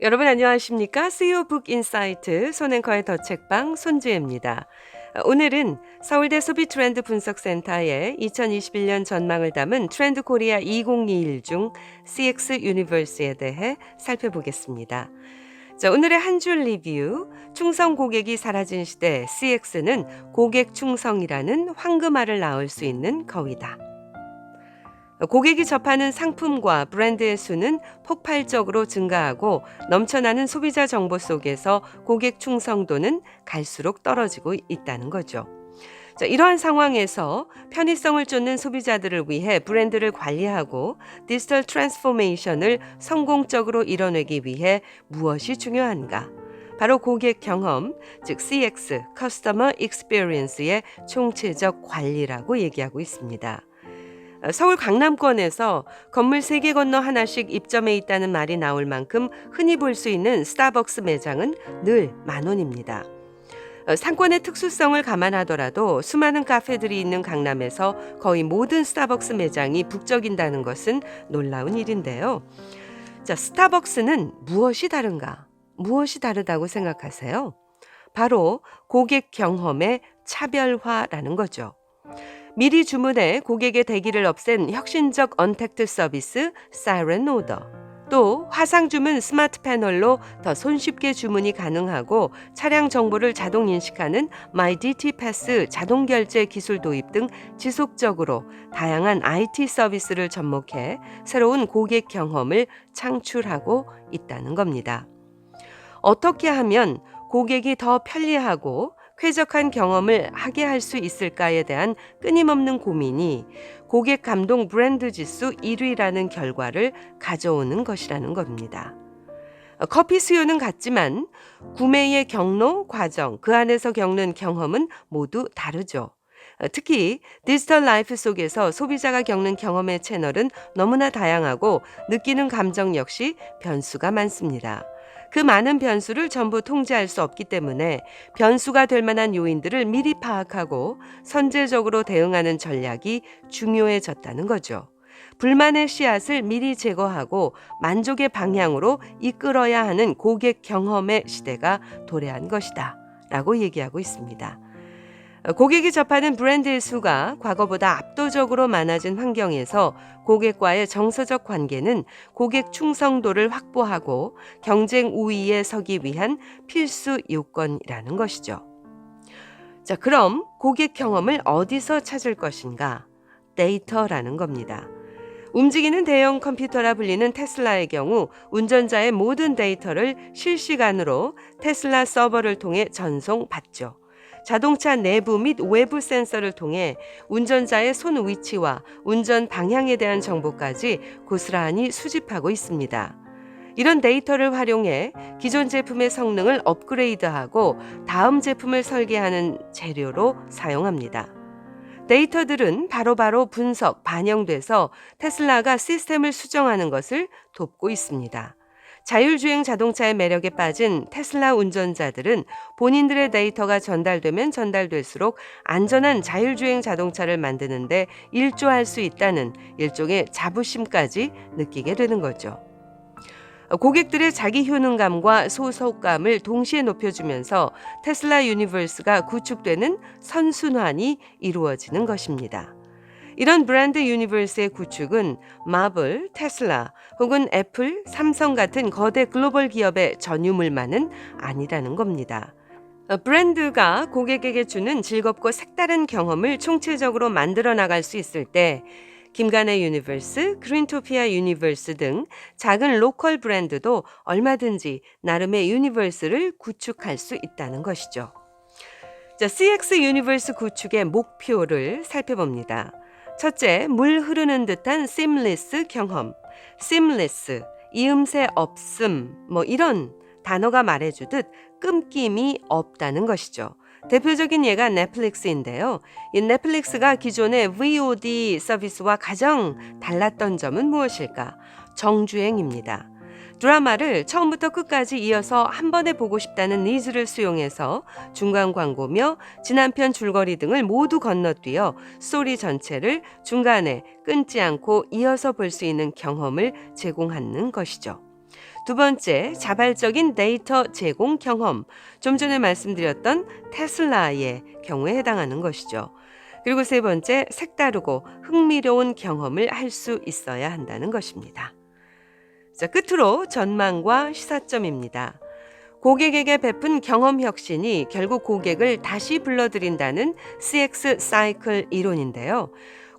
여러분 안녕하십니까? CEO 북 인사이트 손앵커의 더 책방 손지혜입니다. 오늘은 서울대 소비 트렌드 분석센터의 2021년 전망을 담은 트렌드 코리아 2021 중 CX 유니버스에 대해 살펴보겠습니다. 자, 오늘의 한 줄 리뷰. 충성 고객이 사라진 시대 CX는 고객 충성이라는 황금알을 낳을 수 있는 거위다. 고객이 접하는 상품과 브랜드의 수는 폭발적으로 증가하고 넘쳐나는 소비자 정보 속에서 고객 충성도는 갈수록 떨어지고 있다는 거죠. 자, 이러한 상황에서 편의성을 쫓는 소비자들을 위해 브랜드를 관리하고 디지털 트랜스포메이션을 성공적으로 이뤄내기 위해 무엇이 중요한가? 바로 고객 경험, 즉 CX, Customer Experience의 총체적 관리라고 얘기하고 있습니다. 서울 강남권에서 건물 3개 건너 하나씩 입점해 있다는 말이 나올 만큼 흔히 볼 수 있는 스타벅스 매장은 늘 10,000원입니다. 상권의 특수성을 감안하더라도 수많은 카페들이 있는 강남에서 거의 모든 스타벅스 매장이 북적인다는 것은 놀라운 일인데요. 자, 스타벅스는 무엇이 다른가? 무엇이 다르다고 생각하세요? 바로 고객 경험의 차별화라는 거죠. 미리 주문해 고객의 대기를 없앤 혁신적 언택트 서비스 사이렌 오더, 또 화상 주문 스마트 패널로 더 손쉽게 주문이 가능하고 차량 정보를 자동 인식하는 마이DT 패스 자동 결제 기술 도입 등 지속적으로 다양한 IT 서비스를 접목해 새로운 고객 경험을 창출하고 있다는 겁니다. 어떻게 하면 고객이 더 편리하고 쾌적한 경험을 하게 할 수 있을까에 대한 끊임없는 고민이 고객 감동 브랜드 지수 1위라는 결과를 가져오는 것이라는 겁니다. 커피 수요는 같지만 구매의 경로, 과정, 그 안에서 겪는 경험은 모두 다르죠. 특히 디지털 라이프 속에서 소비자가 겪는 경험의 채널은 너무나 다양하고 느끼는 감정 역시 변수가 많습니다. 그 많은 변수를 전부 통제할 수 없기 때문에 변수가 될 만한 요인들을 미리 파악하고 선제적으로 대응하는 전략이 중요해졌다는 거죠. 불만의 씨앗을 미리 제거하고 만족의 방향으로 이끌어야 하는 고객 경험의 시대가 도래한 것이다 라고 얘기하고 있습니다. 고객이 접하는 브랜드의 수가 과거보다 압도적으로 많아진 환경에서 고객과의 정서적 관계는 고객 충성도를 확보하고 경쟁 우위에 서기 위한 필수 요건이라는 것이죠. 자, 그럼 고객 경험을 어디서 찾을 것인가? 데이터라는 겁니다. 움직이는 대형 컴퓨터라 불리는 테슬라의 경우 운전자의 모든 데이터를 실시간으로 테슬라 서버를 통해 전송받죠. 자동차 내부 및 외부 센서를 통해 운전자의 손 위치와 운전 방향에 대한 정보까지 고스란히 수집하고 있습니다. 이런 데이터를 활용해 기존 제품의 성능을 업그레이드하고 다음 제품을 설계하는 재료로 사용합니다. 데이터들은 바로바로 분석, 반영돼서 테슬라가 시스템을 수정하는 것을 돕고 있습니다. 자율주행 자동차의 매력에 빠진 테슬라 운전자들은 본인들의 데이터가 전달되면 전달될수록 안전한 자율주행 자동차를 만드는데 일조할 수 있다는 일종의 자부심까지 느끼게 되는 거죠. 고객들의 자기 효능감과 소속감을 동시에 높여주면서 테슬라 유니버스가 구축되는 선순환이 이루어지는 것입니다. 이런 브랜드 유니버스의 구축은 마블, 테슬라 혹은 애플, 삼성 같은 거대 글로벌 기업의 전유물만은 아니라는 겁니다. 브랜드가 고객에게 주는 즐겁고 색다른 경험을 총체적으로 만들어 나갈 수 있을 때 김간의 유니버스, 그린토피아 유니버스 등 작은 로컬 브랜드도 얼마든지 나름의 유니버스를 구축할 수 있다는 것이죠. 자, CX 유니버스 구축의 목표를 살펴봅니다. 첫째, 물 흐르는 듯한 seamless 경험. seamless, 이음새 없음, 이런 단어가 말해주듯 끊김이 없다는 것이죠. 대표적인 예가 넷플릭스인데요. 이 넷플릭스가 기존의 VOD 서비스와 가장 달랐던 점은 무엇일까? 정주행입니다. 드라마를 처음부터 끝까지 이어서 한 번에 보고 싶다는 니즈를 수용해서 중간 광고며 지난편 줄거리 등을 모두 건너뛰어 스토리 전체를 중간에 끊지 않고 이어서 볼 수 있는 경험을 제공하는 것이죠. 두 번째, 자발적인 데이터 제공 경험. 좀 전에 말씀드렸던 테슬라의 경우에 해당하는 것이죠. 그리고 세 번째, 색다르고 흥미로운 경험을 할 수 있어야 한다는 것입니다. 자, 끝으로 전망과 시사점입니다. 고객에게 베푼 경험 혁신이 결국 고객을 다시 불러들인다는 CX 사이클 이론인데요.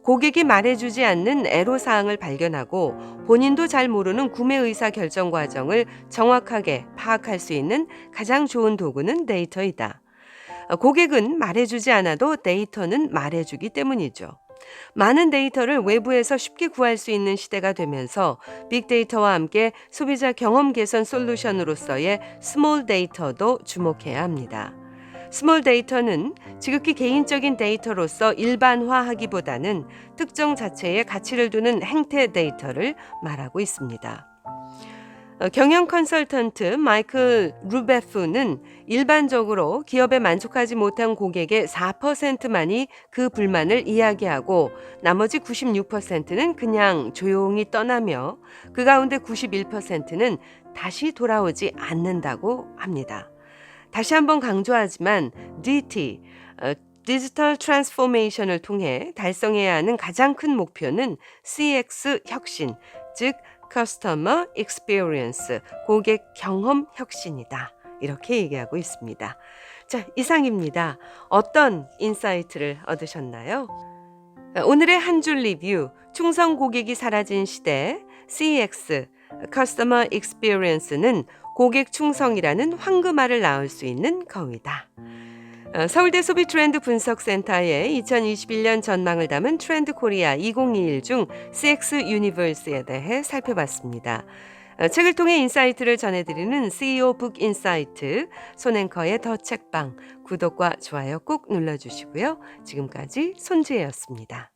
고객이 말해주지 않는 애로사항을 발견하고 본인도 잘 모르는 구매 의사 결정 과정을 정확하게 파악할 수 있는 가장 좋은 도구는 데이터이다. 고객은 말해주지 않아도 데이터는 말해주기 때문이죠. 많은 데이터를 외부에서 쉽게 구할 수 있는 시대가 되면서 빅데이터와 함께 소비자 경험 개선 솔루션으로서의 스몰 데이터도 주목해야 합니다. 스몰 데이터는 지극히 개인적인 데이터로서 일반화하기보다는 특정 자체에 가치를 두는 행태 데이터를 말하고 있습니다. 경영 컨설턴트 마이클 루베프는 일반적으로 기업에 만족하지 못한 고객의 4%만이 그 불만을 이야기하고 나머지 96%는 그냥 조용히 떠나며 그 가운데 91%는 다시 돌아오지 않는다고 합니다. 다시 한번 강조하지만 DT, 디지털 트랜스포메이션을 통해 달성해야 하는 가장 큰 목표는 CX 혁신, 즉 Customer Experience, 고객 경험 혁신이다. 이렇게 얘기하고 있습니다. 자, 이상입니다. 어떤 인사이트를 얻으셨나요? 오늘의 한 줄 리뷰, 충성 고객이 사라진 시대, CX, Customer Experience는 고객 충성이라는 황금알을 낳을 수 있는 거위다. 서울대 소비트렌드 분석센터의 2021년 전망을 담은 트렌드 코리아 2021 중 CX 유니버스에 대해 살펴봤습니다. 책을 통해 인사이트를 전해드리는 CEO 북 인사이트, 손앵커의 더 책방, 구독과 좋아요 꼭 눌러주시고요. 지금까지 손지혜였습니다.